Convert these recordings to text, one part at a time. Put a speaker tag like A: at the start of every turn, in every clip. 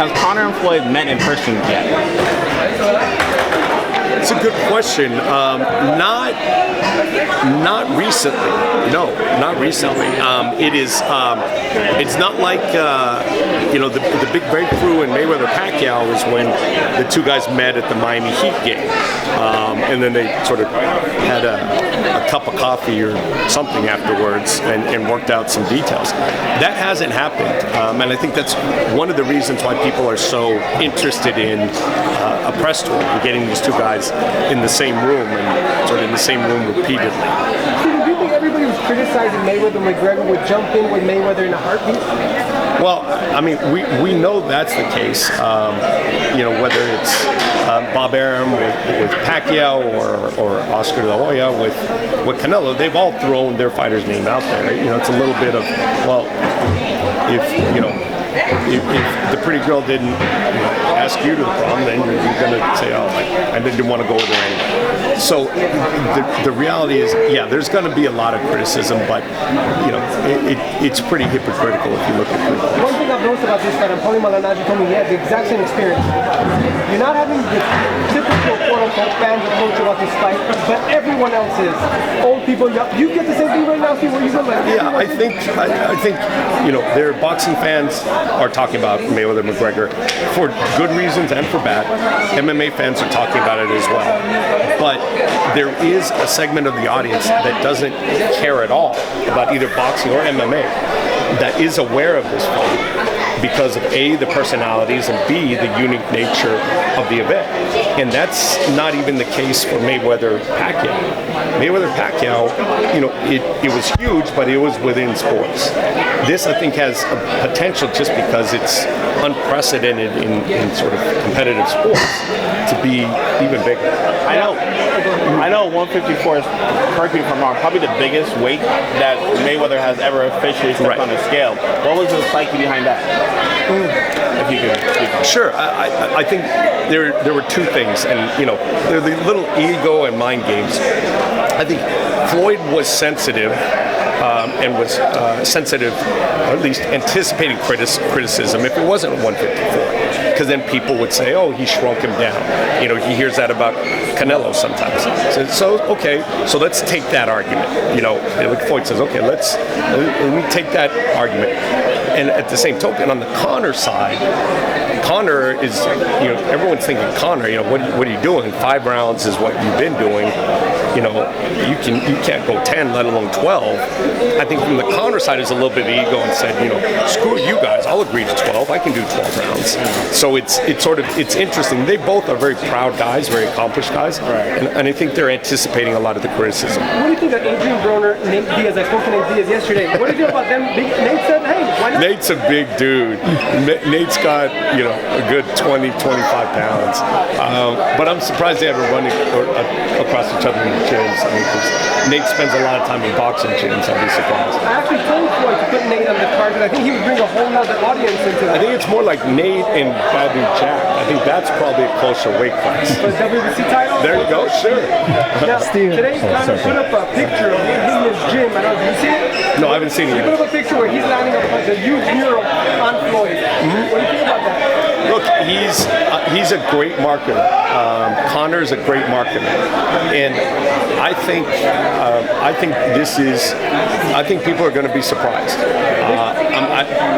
A: Has Conor and Floyd met in person yet?
B: It's a good question. Not recently. No, not recently. It's not like the big breakthrough in Mayweather Pacquiao was when the two guys met at the Miami Heat game, and then they sort of had a cup of coffee or something afterwards and worked out some details. That hasn't happened, and I think that's one of the reasons why people are so interested in a press tour and getting these two guys in the same room and sort of in the same room repeatedly.
C: Steven, do you think everybody who's criticizing Mayweather McGregor would jump in with Mayweather in a heartbeat?
B: Well, I mean, we know that's the case. Whether it's Bob Arum with Pacquiao or Oscar De La Hoya with Canelo, they've all thrown their fighter's name out there. It's a little bit of, well, if the pretty girl didn't ask you to the prom, then you're going to say, oh, I didn't want to go there anyway. So the reality is, yeah, there's going to be a lot of criticism, but it's pretty hypocritical if you look at it.
C: One thing I've noticed about this fight, and Paulie Malignaggi told me he had the exact same experience. You're not having the typical quote-unquote fans approach about this fight, but everyone else is. Old people, you get the same thing right now, see where you go.
B: Yeah, I think their boxing fans are talking about Mayweather McGregor for good reasons and for bad. MMA fans are talking about it as well. But there is a segment of the audience that doesn't care at all about either boxing or MMA that is aware of this fight because of A, the personalities, and B, the unique nature of the event. And that's not even the case for Mayweather-Pacquiao. Mayweather-Pacquiao, it was huge, but it was within sports. This, I think, has a potential just because it's unprecedented in sort of competitive sports to be even bigger.
A: I know 154 is, correct me if I'm wrong, probably the biggest weight that Mayweather has ever officially stepped on a scale. What was the psyche behind that? If you could speak on.
B: Sure. I think there were two things, and they're the little ego and mind games. I think Floyd was sensitive. And was sensitive, or at least anticipating criticism if it wasn't 154, because then people would say, "Oh, he shrunk him down." He hears that about Canelo sometimes. So let's take that argument. Like Floyd says, "Okay, let me take that argument." And at the same token, on the Conor side, Conor is, everyone's thinking Conor. What are you doing? 5 rounds is what you've been doing. You can't go 10, let alone 12. I think from the Conor side is a little bit of ego and said, screw you guys, I'll agree to 12. I can do 12 rounds. So it's interesting. They both are very proud guys, very accomplished guys, and I think they're anticipating a lot of the criticism.
C: What do you think of Adrian Broner, Nate Diaz? I spoke to Nate Diaz yesterday. What do you think about them? Nate said, hey, why not?
B: Nate's a big dude. Nate's got, a good 20, 25 pounds. But I'm surprised they haven't run across each other in the gyms. Because Nate spends a lot of time in boxing gyms. I'd be surprised.
C: I actually told Floyd to put Nate on the card because I think he would bring a whole other audience into that.
B: I think it's more like Nate and Badu Jack. I think that's probably a closer weight class.
C: For the WBC title?
B: There you go, sure.
C: Now, today Conor put up a picture of him in his gym. I don't know, did you see it?
B: No, I haven't seen it
C: He
B: yet.
C: put up a picture where he's lining up like a huge mural on Floyd. What do you think about that?
B: Look, he's a great marketer. Conor's a great marketer, and I think people are going to be surprised.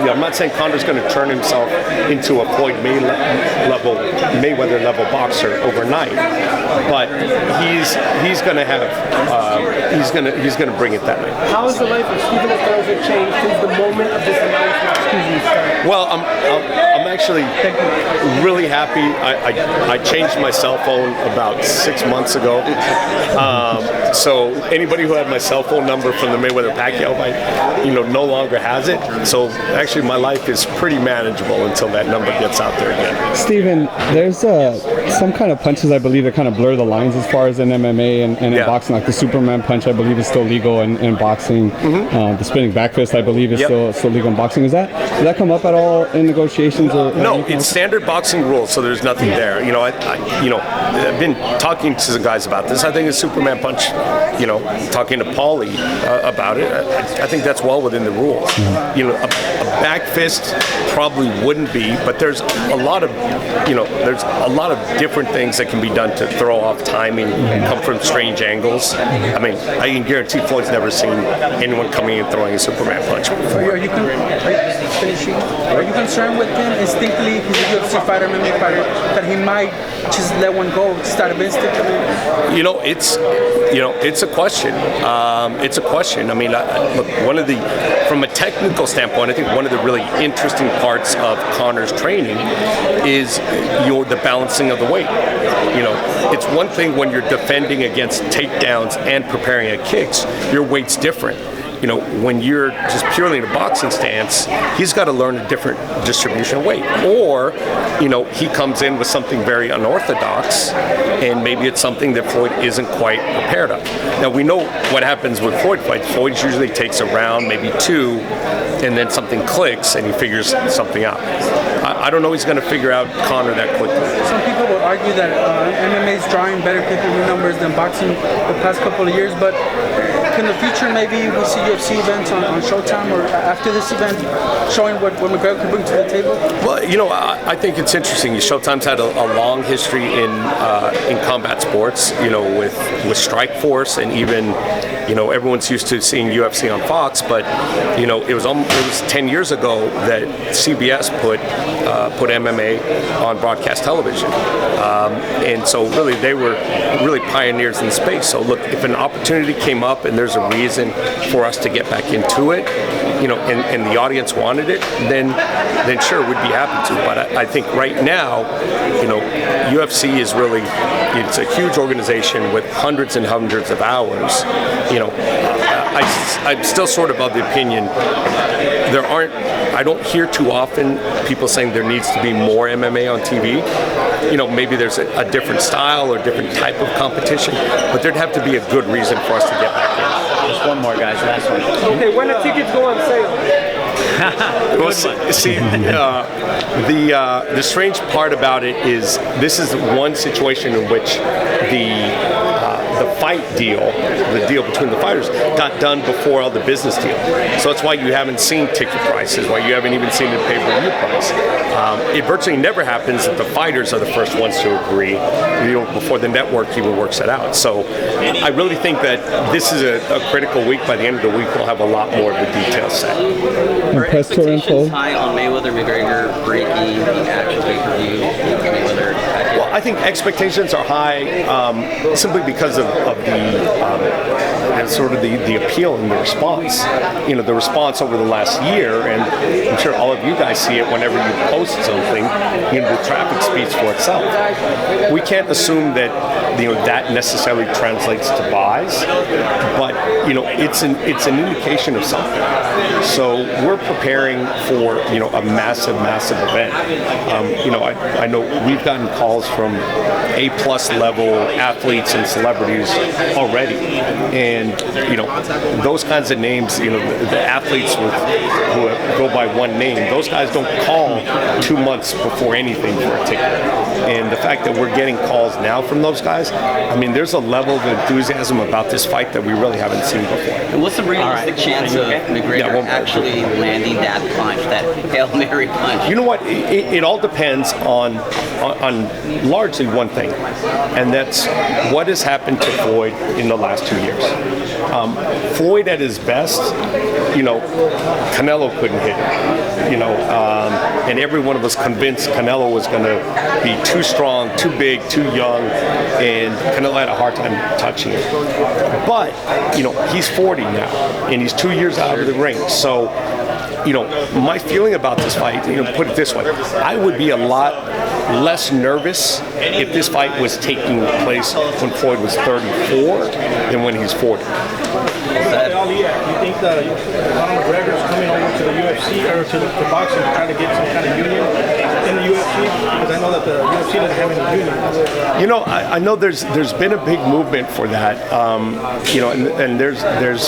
B: I'm not saying Conor's going to turn himself into a Floyd Mayweather level boxer overnight, but he's going to have he's going to bring it that way.
C: How has the life of Steven Espinosa changed since the moment of this announcement?
B: Well, I'm actually really happy. I changed my cell phone about 6 months ago. So anybody who had my cell phone number from the Mayweather-Pacquiao fight, no longer has it. So actually, my life is pretty manageable until that number gets out there again.
D: Steven, there's some kind of punches I believe that kind of blur the lines as far as in MMA and in boxing. Like the Superman punch, I believe is still legal in boxing. The spinning back fist, I believe, is still legal in boxing. Does that come up at all in negotiations?
B: No, it's standard boxing rules, so there's nothing there. I've been talking to some guys about this. I think a Superman punch, talking to Paulie about it, I think that's well within the rules. A back fist probably wouldn't be, but there's a lot of, there's a lot of different things that can be done to throw off timing and come from strange angles. I mean, I can guarantee Floyd's never seen anyone coming and throwing a Superman punch before.
E: Are you concerned with him instinctively? He's a UFC fighter, MMA fighter, that he might just let one go, just out of instinct?
B: It's a question. It's a question. I mean, look, from a technical standpoint, I think one of the really interesting parts of Conor's training is the balancing of the weight. It's one thing when you're defending against takedowns and preparing at kicks, your weight's different. When you're just purely in a boxing stance, he's got to learn a different distribution of weight. Or, he comes in with something very unorthodox, and maybe it's something that Floyd isn't quite prepared of. Now, we know what happens with Floyd fights. Floyd usually takes a round, maybe two, and then something clicks, and he figures something out. I don't know he's going to figure out Conor that quickly.
E: Some people would argue that MMA is drawing better pay-per-view numbers than boxing the past couple of years, but in the future, maybe we see UFC events on Showtime or after this event showing what McGregor can bring to the table?
B: Well, I think it's interesting. Showtime's had a long history in combat sports, with Strikeforce, and even, everyone's used to seeing UFC on Fox, but, it was 10 years ago that CBS put MMA on broadcast television. And so really, they were really pioneers in the space. So look, if an opportunity came up and there's a reason for us to get back into it, and the audience wanted it, then sure, we'd be happy to. But I think right now, UFC is really, it's a huge organization with hundreds and hundreds of hours. I'm still sort of the opinion I don't hear too often people saying there needs to be more MMA on TV. Maybe there's a different style or different type of competition, but there'd have to be a good reason for us to get back in.
A: Just one more, guys. Last one.
C: Okay, when the tickets go on sale?
B: Well, see, the strange part about it is this is one situation in which the fight deal, the deal between the fighters, got done before all the business deal. So that's why you haven't seen ticket prices, why you haven't even seen the pay-per-view price. It virtually never happens that the fighters are the first ones to agree, before the network even works it out. So I really think that this is a critical week. By the end of the week, we'll have a lot more of the details set.
F: Are expectations high on Mayweather McGregor breaking the actual pay-per-view? Mayweather.
B: Well, I think expectations are high simply because of the appeal and the response. The response over the last year, and I'm sure all of you guys see it whenever you post something. The traffic speaks for itself. We can't assume that that necessarily translates to buys, but it's an indication of something. So we're preparing for a massive event. I know we've gotten calls from A+ level athletes and celebrities already, and those kinds of names, the athletes who go by one name, those guys don't call 2 months before anything for a ticket. And the fact that we're getting calls now from those guys, there's a level of enthusiasm about this fight that we really haven't seen before.
F: And what's the realistic chance of McGregor actually landing that punch, that Hail Mary punch?
B: You know what? It all depends on largely one thing, and that's what has happened to Floyd in the last 2 years. Floyd at his best, Canelo couldn't hit him, and everyone was convinced Canelo was going to be too strong, too big, too young, and Canelo had a hard time touching him. But, he's 40 now, and he's 2 years out of the ring, so my feeling about this fight, put it this way, I would be a lot less nervous if this fight was taking place when Floyd was 34 than when he's 40.
G: You think that Conor McGregor is coming over to the UFC or to boxing to try to get some kind of union in the UFC? Because I know know that the UFC doesn't have any union.
B: You know, I know there's been a big movement for that. You know, and there's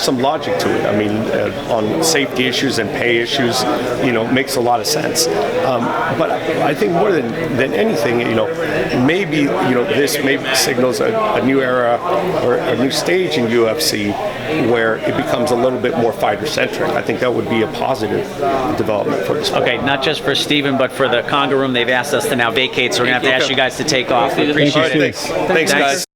B: some logic to it. I mean, on safety issues and pay issues, you know, makes a lot of sense. But I think more than anything, you know, maybe, you know, this maybe signals a new era or a new stage in UFC where it becomes a little bit more fighter-centric. I think that would be a positive development for the sport.
H: Okay, not just for Steven, but for the Conga Room. They've asked us to now vacate, so we're going to have to ask you guys to take off. We appreciate it.
B: Thanks, guys.